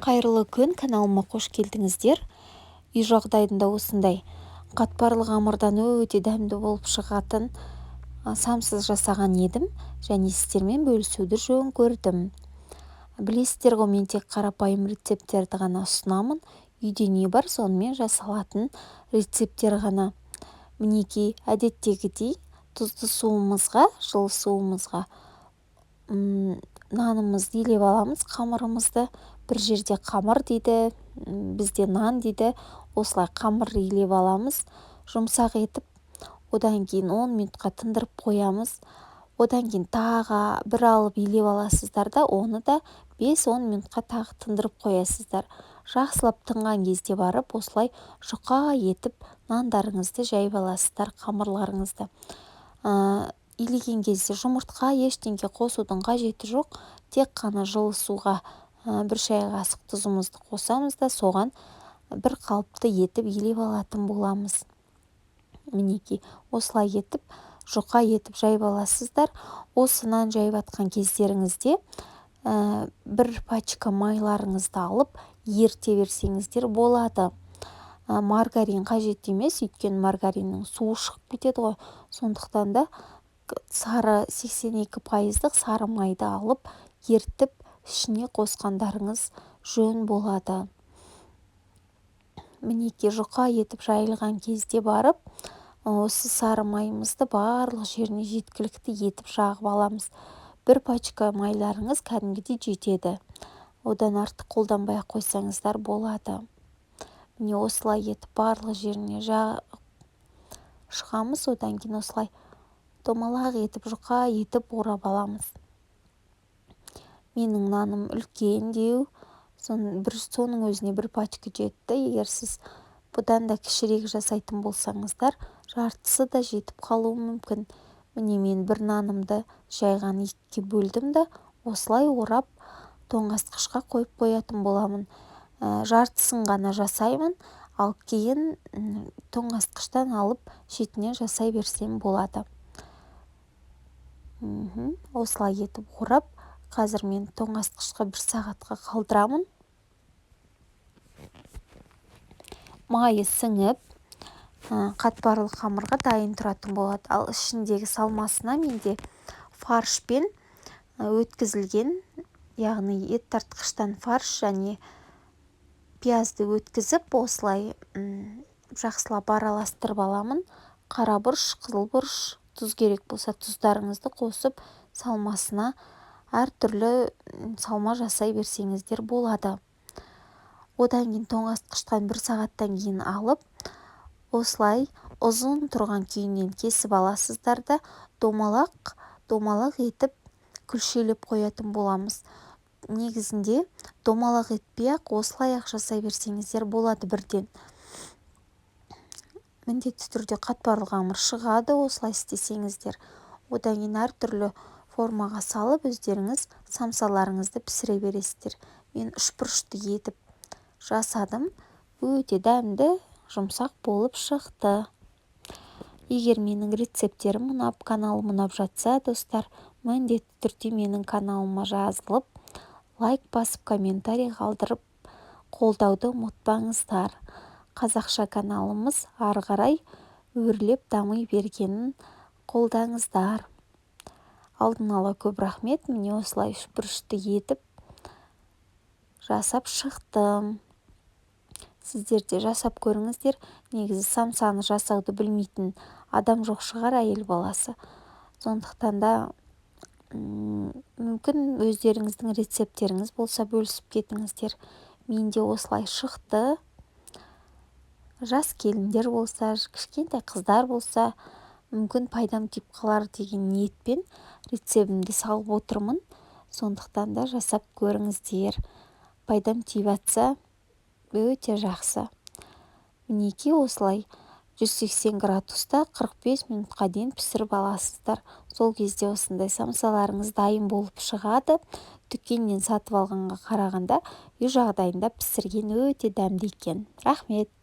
Қайырлы күн, каналыма қош келдіңіздер. Үй жағдайында осындай қатпарлы қамырдан өте дәмді болып шығатын самсыз жасаған едім және сіздермен бөлісуді жөн көрдім. Білесіздер ғой, мен тек қарапайым рецепттерді ғана ұсынамын. Үйде не бар, сонымен жасалатын рецепттер ғана. Мінекей, әдеттегідей тұзды суымызға, жылы суымызға нанымызды елеп аламыз. Қамырымызды бір жерде қамыр дейді, бізде нан дейді. Осылай қамыр елеп аламыз, жұмсақ етіп. Одан кейін 10 минутқа тындырып қоямыз. Одан кейін тағы бір алып елеп аласыздар да, оны да 5-10 минутқа тағы тындырып қоясыздар. Жақсылап тынған кезде барып, осылай жұқа етіп нандарыңызды жайып аласыздар, қамырларыңызды. Илеген кезде жұмыртқа ештеңе қосудың қажеті жоқ. Тек қана жылы суға бір шай қасық тұзымызды қосамыз да, соған бір қалыпты етіп елеп алатын боламыз. Мінекей, осылай етіп, жұқа етіп жайып аласыздар. Осы нан жайып атқан кездеріңізде бір пачка майларыңызды алып ерте берсеңіздер болады. Маргарин қажет емес, өйткені маргариннің суы шығып кетеді ғой. Сондықтан да сары 82% сары майды алып ертіп ішіне қосқандарыңыз жөн болады. Мінекей, жұқа етіп жайылған кезде барып, осы сары майымызды барлық жеріне жеткілікті етіп жағып аламыз. Бір пачка майларыңыз кәдімгідей жетеді. Одан артық қолданбай қойсаңыздар болады. Міне осылай етіп барлық жеріне жағып шығамыз. Одан кейін осылай домалақ етіп, жұқа етіп орап аламыз. Менің наным үлкен деу, соның өзіне бір пачка жетті. Егер сіз бұдан да кішірек жасайтын болсаңыздар, жартысы да жетіп қалуы мүмкін. Міне мен бір нанымды жайған екіге бөлдім да, осылай орап тоңазытқышқа қойып қоятын боламын. Жартысын ғана жасаймын, ал кейін тоңазытқыштан алып шетінен жасай берсем болады. Осылай етіп орап, қазір мен тоңазытқышқа 1 сағатқа қалдырамын. Майы сіңіп, қатпарлы қамырға дайын тұратын болады. Ал ішіндегі салмасына менде фаршпен өткізілген, яғни ет тартқыштан фарш және пиязды өткізіп, осылай жақсылап араластырып аламын. Қара бұрыш, қызыл бұрыш, тұз керек болса тұздарыңызды қосып, салмасына әртүрлі салма жасай берсеңіздер болады. Одан кейін тоңазытқыштан 1 сағаттан кейін алып, осылай ұзын тұрған күйінен кесіп аласыздар да, домалақ етіп күлшелеп қоятын боламыз. Негізінде домалақ етпей-ақ осылай жасай берсеңіздер болады бірден. Міндетті түрде қатпарлы қамыр шығады, осылай істесеңіздер. Одан кейін әртүрлі формаға салып, өздеріңіз самсаларыңызды пісіре бересіздер. Мен 3 бұрышты етіп жасадым. Өте дәмді, жұмсақ болып шықты. Егер менің рецепттерім ұнап, каналым ұнап жатса, достар, міндетті түрде менің каналыма жазылып, лайк басып, комментарий қалдырып, қолдауды ұмытпаңыздар. Қазақша каналымыз ары қарай өрлеп дами бергенін қолдаңыздар. Алдын ала көп рахмет. Міне осылай 3 бұрышты етіп жасап шықтым. Сіздер де жасап көріңіздер. Негізі самсаны жасауды білмейтін адам жоқ шығар, әйел баласы. Сондықтан да мүмкін өздеріңіздің рецепттеріңіз болса бөлісіп кетіңіздер. Менде осылай шықты. Жас келіндер болса, кішкентай қыздар болса, мүмкін пайдам тиіп қалар деген ниетпен рецептімді салып отырмын. Сондықтан да жасап көріңіздер. Пайдам тиіп жатса, өте жақсы. Мінекей, осылай 180 градуста 45 минутқа дейін пісіріп аласыздар. Сол кезде осындай самсаларыңыз дайын болып шығады. Дүкеннен сатып алғанға қарағанда үй жағдайында пісірген өте дәмді екен. Рахмет.